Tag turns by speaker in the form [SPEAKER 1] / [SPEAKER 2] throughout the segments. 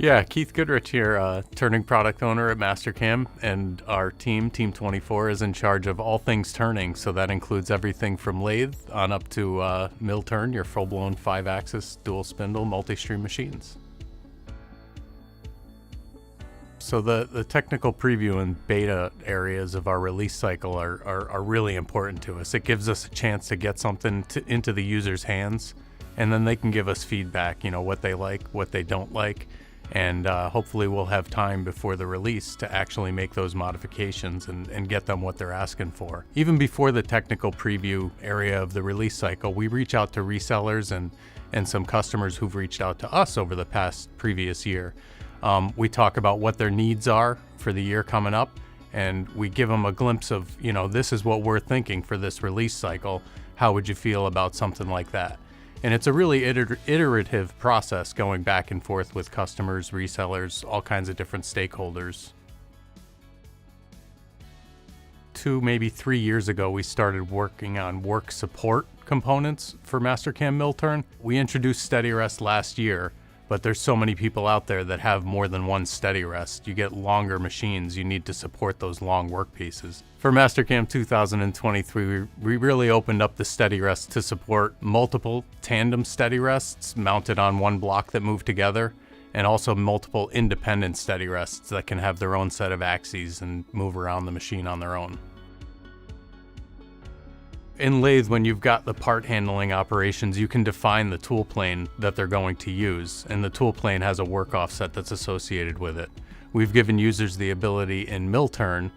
[SPEAKER 1] Yeah, Keith Goodrich here, turning product owner at Mastercam, and our team, Team 24, is in charge of all things turning. So that includes everything from lathe on up to mill turn, your full-blown 5-axis dual spindle multi-stream machines. So the technical preview and beta areas of our release cycle are really important to us. It gives us a chance to get something into the user's hands, and then they can give us feedback, what they like, what they don't like. And hopefully we'll have time before the release to actually make those modifications and get them what they're asking for. Even before the technical preview area of the release cycle, we reach out to resellers and some customers who've reached out to us over the previous year. We talk about what their needs are for the year coming up, and we give them a glimpse of, this is what we're thinking for this release cycle. How would you feel about something like that? And it's a really iterative process going back and forth with customers, resellers, all kinds of different stakeholders. 2, maybe 3 years ago, we started working on work support components for Mastercam mill turn. We introduced steady rest last year, but there's so many people out there that have more than one steady rest. You get longer machines, you need to support those long work pieces. For Mastercam 2023, we really opened up the steady rest to support multiple tandem steady rests mounted on one block that move together, and also multiple independent steady rests that can have their own set of axes and move around the machine on their own. In lathe, when you've got the part handling operations, you can define the tool plane that they're going to use, and the tool plane has a work offset that's associated with it. We've given users the ability in mill turn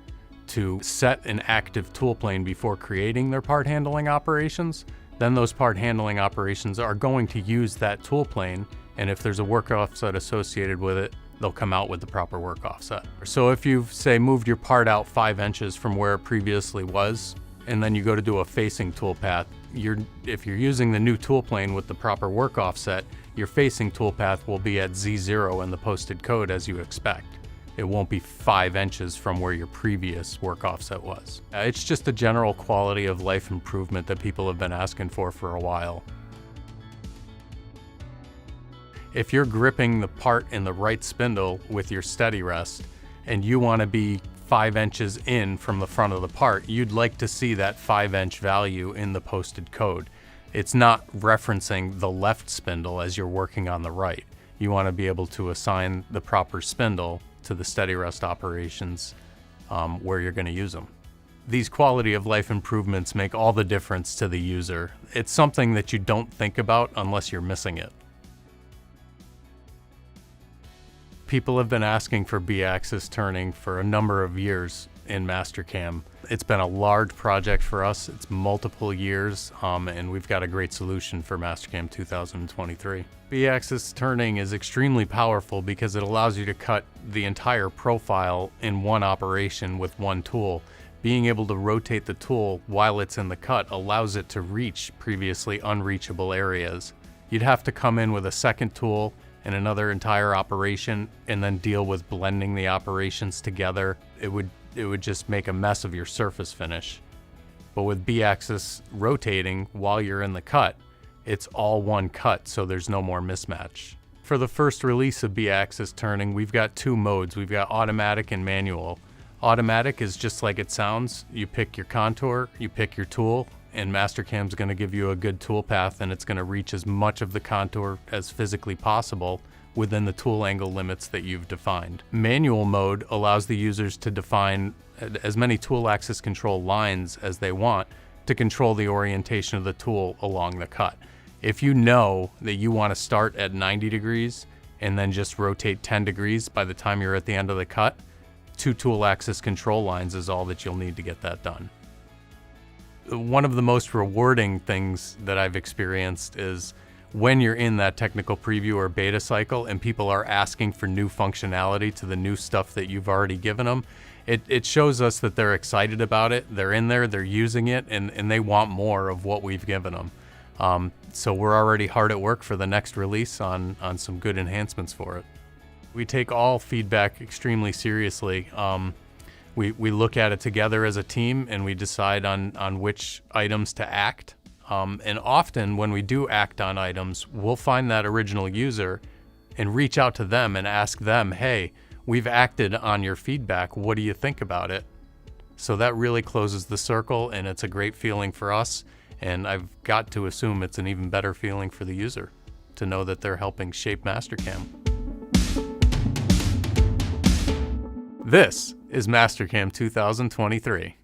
[SPEAKER 1] to set an active tool plane before creating their part handling operations. Then those part handling operations are going to use that tool plane, and if there's a work offset associated with it, they'll come out with the proper work offset. So if you've, say, moved your part out 5 inches from where it previously was, and then you go to do a facing toolpath, if you're using the new tool plane with the proper work offset, your facing toolpath will be at Z0 in the posted code as you expect. It won't be 5 inches from where your previous work offset was. It's just a general quality of life improvement that people have been asking for a while. If you're gripping the part in the right spindle with your steady rest, and you want to be 5 inches in from the front of the part, you'd like to see that 5-inch value in the posted code. It's not referencing the left spindle as you're working on the right. You want to be able to assign the proper spindle to the steady rest operations where you're going to use them. These quality of life improvements make all the difference to the user. It's something that you don't think about unless you're missing it. People have been asking for B-axis turning for a number of years in Mastercam. It's been a large project for us. It's multiple years, and we've got a great solution for Mastercam 2023. B-axis turning is extremely powerful because it allows you to cut the entire profile in one operation with one tool. Being able to rotate the tool while it's in the cut allows it to reach previously unreachable areas. You'd have to come in with a second tool and another entire operation and then deal with blending the operations together. It would just make a mess of your surface finish. But with B-axis rotating while you're in the cut, it's all one cut, so there's no more mismatch. For the first release of B-axis turning, we've got 2 modes. We've got automatic and manual. Automatic is just like it sounds. You pick your contour, you pick your tool, and Mastercam's going to give you a good tool path, and it's going to reach as much of the contour as physically possible within the tool angle limits that you've defined. Manual mode allows the users to define as many tool axis control lines as they want to control the orientation of the tool along the cut. If you know that you want to start at 90 degrees and then just rotate 10 degrees by the time you're at the end of the cut, 2 tool axis control lines is all that you'll need to get that done. One of the most rewarding things that I've experienced is when you're in that technical preview or beta cycle and people are asking for new functionality to the new stuff that you've already given them, it shows us that they're excited about it, they're in there, they're using it, and they want more of what we've given them. So we're already hard at work for the next release on some good enhancements for it. We take all feedback extremely seriously. We look at it together as a team and we decide on which items to act. And often when we do act on items, we'll find that original user and reach out to them and ask them, hey, we've acted on your feedback. What do you think about it? So that really closes the circle, and it's a great feeling for us. And I've got to assume it's an even better feeling for the user to know that they're helping shape Mastercam. This is Mastercam 2023.